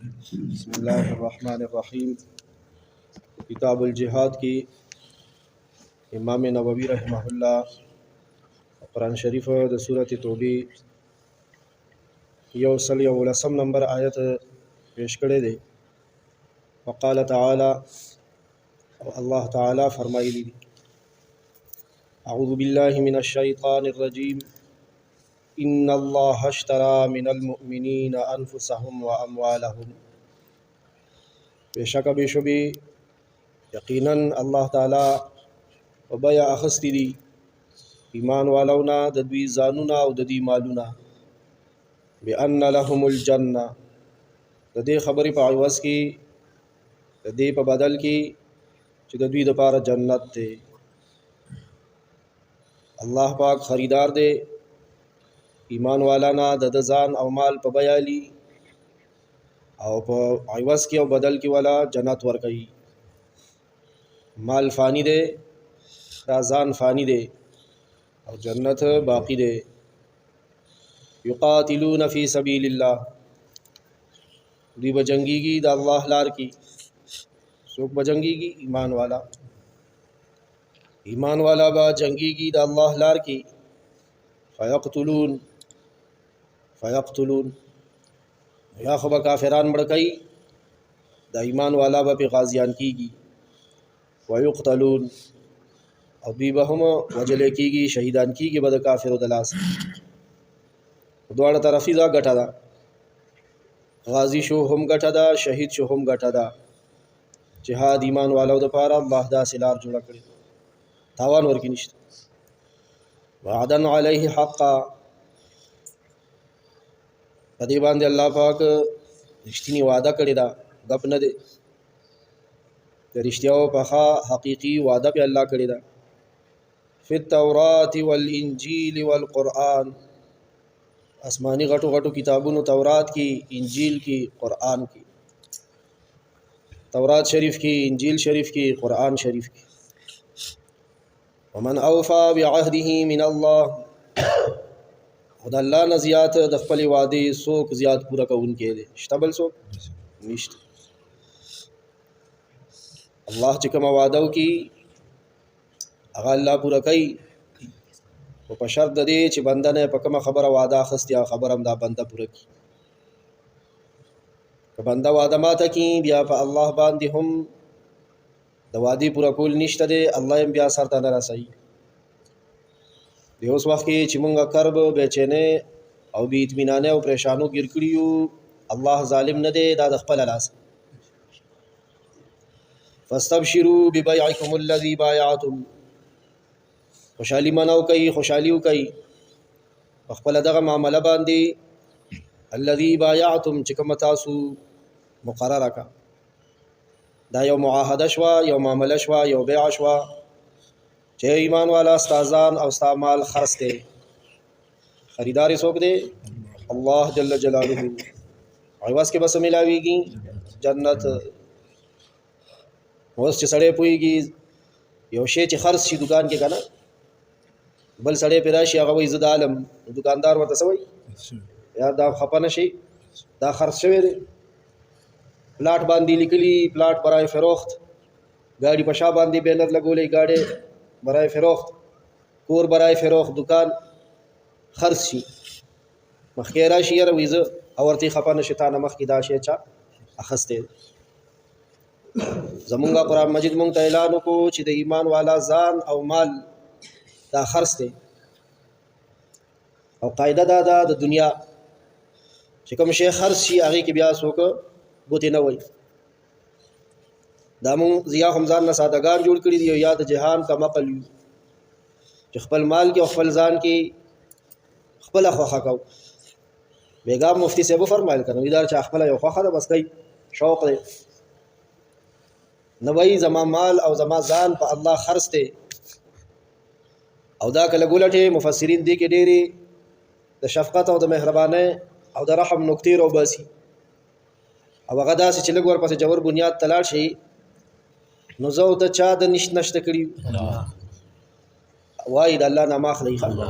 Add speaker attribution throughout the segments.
Speaker 1: बिस्मिल्लाहिर्रहमानिर्रहीम। किताबुल जिहाद की इमाम नववी रहमहुल्लाह कुरान शरीफ द सूरत तौबी यौसम नंबर आयत पेश करे दे। वक़ाल तआला, अल्लाह ताला फरमाई दी, अऊज़ु बिल्लाहि मिनश शैतानिर रजीम, इन्नल्लाह अश्तरा मिनल मुअमिनीना अनफुसहुम व अमवालहुम। बेशक बेशुबी यकीनन अल्लाह ताला बया अखस्ती दी ईमान वालौना ददवी जानूना और ददी मालूना बिअन्न लहुमुल जन्ना, ददे खबरी पे अवज़ की ददे पे बदल की कि ददवी दपारा जन्नत दे। अल्लाह पाक ख़रीदार दे ईमान वालाना दद जान और माल पे बयाली और पे अवज़ की और बदल की वाला जन्नत वर्कई। माल फ़ानी दे, राजान फ़ानी दे और जन्नत बाकी दे। युक़ातिलून फ़ी सबीलिल्लाह, दी बजंगी की दा अल्लाह लार की। सोक बजंगी की ईमान वाला बा जंगी की दा अल्लाह लार की। फ़यक़्तुलून या खबा काफ़िरान मड़कई दा ईमान वाला बा पे गाजियान कीगी। वयुक़्तलून और भी बहम वजले कीगी शहीदान कीगी बद काफ़िर दलास द्वारा तरफ़ी दा गठा दा। गाजी शो हम गठा दा, शहीद शो हम गठा दा। जिहाद ईमान वाला द पारा अल्लाह दा सिलार जुड़ा करे तावान वर की निश्त। वअदन अलैहि हक़्क़ा, पदे बांधे अल्लाह पाक रिश्तिनी वादा करे दा, गप न दे। रिश्तियाओ पखा हकीकी वादा पे अल्लाह करे दा। फित तौरात वल इंजील वल कुरान, आसमानी गटो गटो किताबुन तौरात की, इंजील की, कुरान की। तौरात शरीफ की, इंजील शरीफ की, कुरान शरीफ की। वमन औफ़ा बिअहदिही मिनल्लाह, खुद अल्लाह न ज़ियात दख़्पल वादे सोक ज़ियात पूरा का उनके दे शतबल सोक निश्त। अल्लाह चिकमा वादव की अगा अल्लाह पूरा कई वो पशर्त दे च बंदा ने पकमा खबर वादा खस्तिया खबर हम दा बंदा पूरा की। बंदा वादा माता की बिया पा अल्लाह बांधी हम दवादी पूरा कुल निश्त दे अल्लाह एम बिया सरता न रसई। उस वक्त की चिमुंगा करब बेचैने और भी इत्मीनाने और परेशानों गिरकड़ियों अल्लाह जालिम न दे दाद खपल अलास। फस्तबशिरू बिबैअकुमुल्लज़ी बायअतुम, खुशाली मनाओ कई खुशालियों कई खपल दगा मामला बांधी अल्लज़ी बायअतुम चिकमतासु मुक़र्रर का दा यो मुआहदा शवा यो मामला शवा यो बेआ शवा चे ईमान वाला अस्ताजान और अस्तामाल खर्च दे खरीदारी सोक दे अल्लाह जल्ल जलालुहु। अवज़ के बस मिलावीगी जन्नत वस च सड़े पुईगी यो शे च खर्च शी दुकान के कना बल सड़े पिराशी अगा वही ज़द आलम दुकानदार व तसवई यार दा खपन शी दा खर्च शवे दे। प्लाट बांधी निकली प्लाट बराए फ़रोख्त, गाड़ी पशा बांधी बैनर लगोले गाड़े बराए फ़रोख्त, कोर बराए फ़रोख्त, दुकान खर्च शी मखकेरा शी यार विज़ औरती खपन शितान मख की दाशे चा अखस्ते। ज़मुंगा कुरान मजिद मुंग ऐलान को च द ईमान वाला जान और माल दा खर्च दे और कायदा दादा द दुनिया चिकम शे खर्च शी आगे की ब्यास होकर बुते न वही दामू ज़िया हमजान न सादगार जोड़ करी दियो याद जहान का मकल खपल माल की खपल जान की खपल ख्वा का बेगाम मुफ्ती से वो फरमाइल कर इधर चाखपला यो ख्वा बस गई शौक़ दे नबई जमा माल और जमा जान पर अल्लाह खर्च दे और दा कल गुलटे मुफस्सिरीन दी के डेरे द शफ़क़त और द मेहरबाने और द रहम नुक्तिर और बसी अब गदा से चिलग वर पास जवर बुनियाद तलाश है नज़ौ द चा द निश्त नश्त करी वाइद अल्लाह नामा खली खल्ला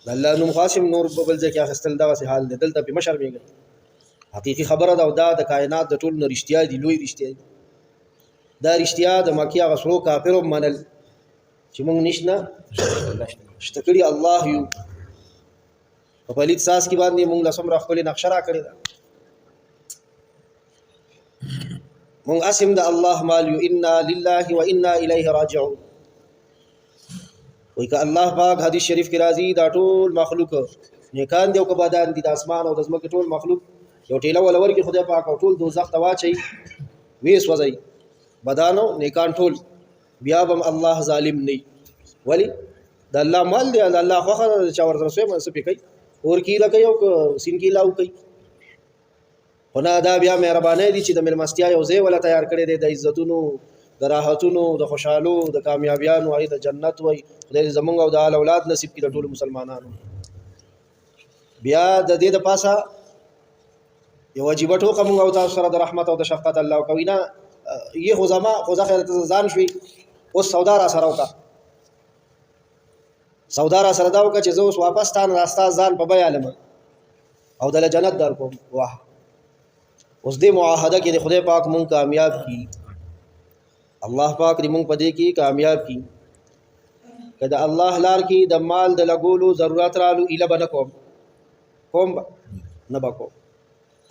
Speaker 1: अल्लाह नुम क़ासिम नूर बबल जे क्या खस्तल दा से हाल दे दल तब मशर में गई حقیقي خبره ده او دا د کائنات د ټول نه رښتیا دي لوی رښتیا دي دا رښتیا د مکی هغه څو کافرو منل چې موږ نشنه شته کړي الله یو په پلیت ساس کې باندې موږ لسم را خپل نقشه را کړی دا موږ اسم د الله مال یو انا لله و انا الیه راجعون وای که الله پاک حدیث شریف کې راځي دا ټول مخلوق نیکان دی او کبادان دي د اسمان او د زمکه ټول مخلوق یو ټیله ولور کې خدای پاک او ټول دوزخ ته واچي ویس وځي بدانو نیکان ټول بیا هم الله ظالم نه ولی د الله مال دی د الله خوخه چا ورته سوی منسو پی کوي اور کی لکه یو سین کی لاو کوي خنا دا بیا مهربانه دي چې د ملمستیا یو ځای ولا تیار کړی دی د عزتونو د راحتونو د خوشحالو د کامیابیانو او د جنت وای خدای زمونږ او د اولاد نصیب کړي ټول مسلمانانو بیا د دې د پاسه یو واجب ټوکه موږ او تاسو سره د رحمت او د شفقت الله کوي نه یې خو خیرت ځان شوي اوس سودا را سره وکړه سودا را سره دا وکړه چې زه اوس واپس تان راستا ځان په بیا علم او د جنت در کوم واه اوس دې معاهده کې د خدای پاک مونږ کامیاب کی الله پاک دې مونږ په دې کې کامیاب کی کله الله لار کې د مال د لګولو ضرورت رالو اله بنه کوم نه بکو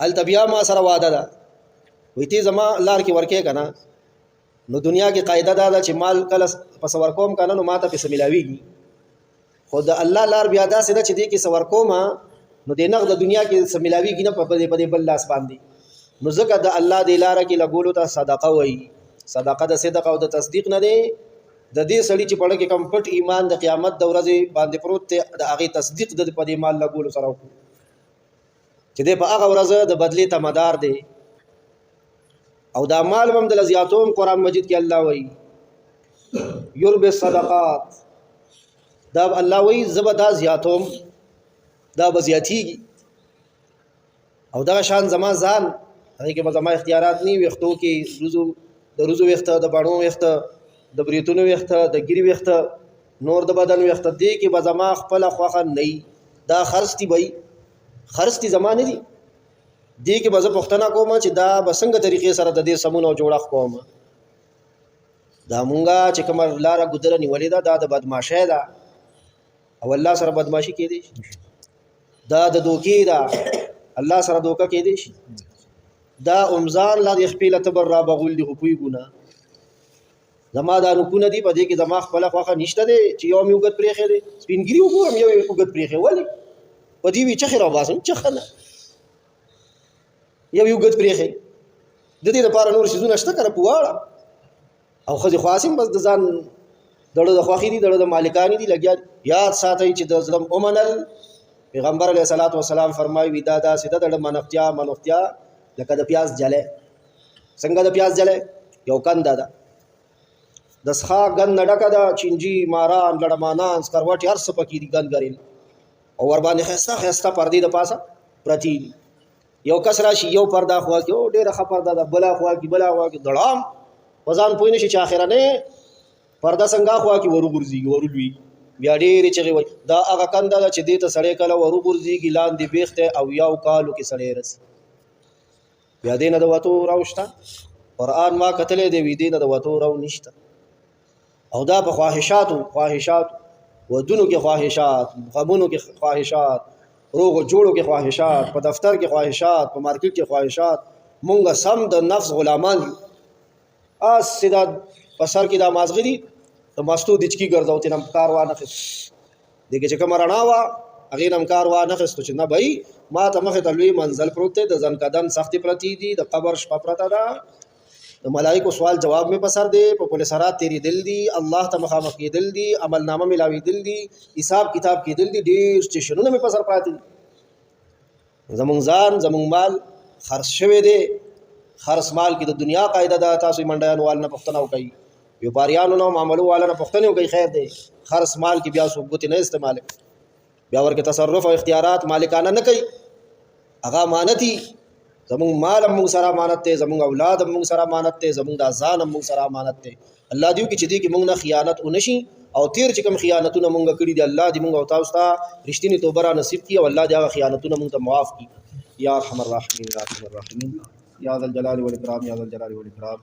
Speaker 1: ال تبیا ما سره وعده ده وې ته زما لار کې ورکه کنه نو دنیا کې قاعده ده چې مال کله پس ورکوم کنه نو ماته پیسې ملاويږي خود الله لار بیا دا سده چې دې کې سور کوما نو د نغد دنیا کې سملاويږي نه په دې بل لاس باندې نو ځکه د الله د لار کې لګولو ته صدقه وایي صدقه د صدقه او د تصدیق نه دی د دې سړي چې پړه کې کم پټ ایمان د قیامت د ورځې باندې پروت ته د هغه تصدیق د په دې مال لګولو سره چې د په هغه ورځ د بدلی ته مدار دی او دا مال هم د لزیاتوم قران مجید کې الله وایي یرب الصدقات دا الله وایي زبدا زیاتوم دا بزیاتیږي او دا شان زما ځان هغه کې زما اختیارات ني وختو کې د روزو وخته د باڼو وخته د بریتونو وخته د ګری وخته نور د بدن وخته دی کې زما خپل خوخه نه دا خرڅتي وي خرڅتي زمانه دي دی کې بزه پښتنه کوم چې دا بسنګ طریقې سره د دې سمون او جوړخ کوم دا مونږه چې کوم لار ګذر نیولې دا د بدمعشي ده او الله سره بدمعشي کې دي دا د دوکې ده الله سره دوکه کې دي دا امزان لا خپل تبر را بغول دي خپوي ګونه زما دا رکونه دي په دې کې زما خپل خوخه نشته دي چې یو میوګت پرېخې دي سپینګری وګورم یو میوګت پرېخې ولی په دې وی چخره واسم چخنه یو ګد پرېخې د دې لپاره نور شیزونه شته کنه پواړه او خځه خاصم بس د ځان دړو د خوخي دي دړو د مالکانی دي لګیا یاد ساتي چې د ظلم اومنل پیغمبر علیه الصلاۃ والسلام فرمایي ودا دا سیده د منفتیا لکه د پیاز جله څنګه د پیاز جله یو کند ده د ښا ګن نډکه دا چینجی ماران لړمانان سکروټ هر څه پکې دي ګن غریل او ور باندې خسته پردي د پاسه پرتی یو کس راشي یو پردا خوا کې او ډېر خبردا د بلا خوا کې دړام وزن پوي نشي چې اخره نه پردا څنګه خوا کې ورولوي بیا ډېر چې وي دا هغه کنده چې دې ته سړی کله ورغورځيږي لاندې بیخته او یو کالو کې سړی رس بیا دې نه د وته راوښتا قران ما کتلې دې وې دې نه د وته راو نشته او دا په خواهشات ودونو کې خواهشات غمونو کې خواهشات روغ جوړو کې خواهشات په دفتر کې خواهشات په مارکیټ کې خواهشات مونږه سم د نفس غلامان اس سیدا پسر کې د مازغري د ماستو دچکی ګرځاو تنم کاروان خس دغه چې کوم رڼا وا هغه نم کاروان خس چې نه بھائی ما ته مخه تلوي منزل پروت د ځن کدن سختي پرتی دي د قبر شپه پرتا ده د ملائکو سوال جواب میں پسر دے په پولیسرات تیری دل دی الله ته مخامخ کې دل دی عمل نامه ملاوي دل دی حساب کتاب کې دل دی ډیر سټیشنونه میں پسر پراتی زمون ځان زمون مال خرڅ شوه دی خرڅ مال کې د دنیا قاعده ده تاسو منډیان وال نه پښتنه کوي ویاپاریانو نو معاملو والا نه پښتنه کوي خیر دی خرڅ مال کې بیا ثبوت نه استعمال بیا ورکه تصرف او اختیارات مالکانه نه کوي هغه مانتی زمون مال موږ سره امانت ته زمون اولاد موږ سره امانت ته زمون د ځان موږ سره امانت ته الله دیو کې چې دې کې موږ نه خیانت ونشي او تیر چې کوم خیانتونه موږ کړی دي الله دې موږ او تاسو ته رښتینی توبه را نصیب کړي او الله دې هغه خیانتونه موږ ته معاف کړي या अरहमर राहिमीन या अरहमर राहिमीन या ज़ल जलाल वल इकराम या ज़ल जलाल वल इकराम।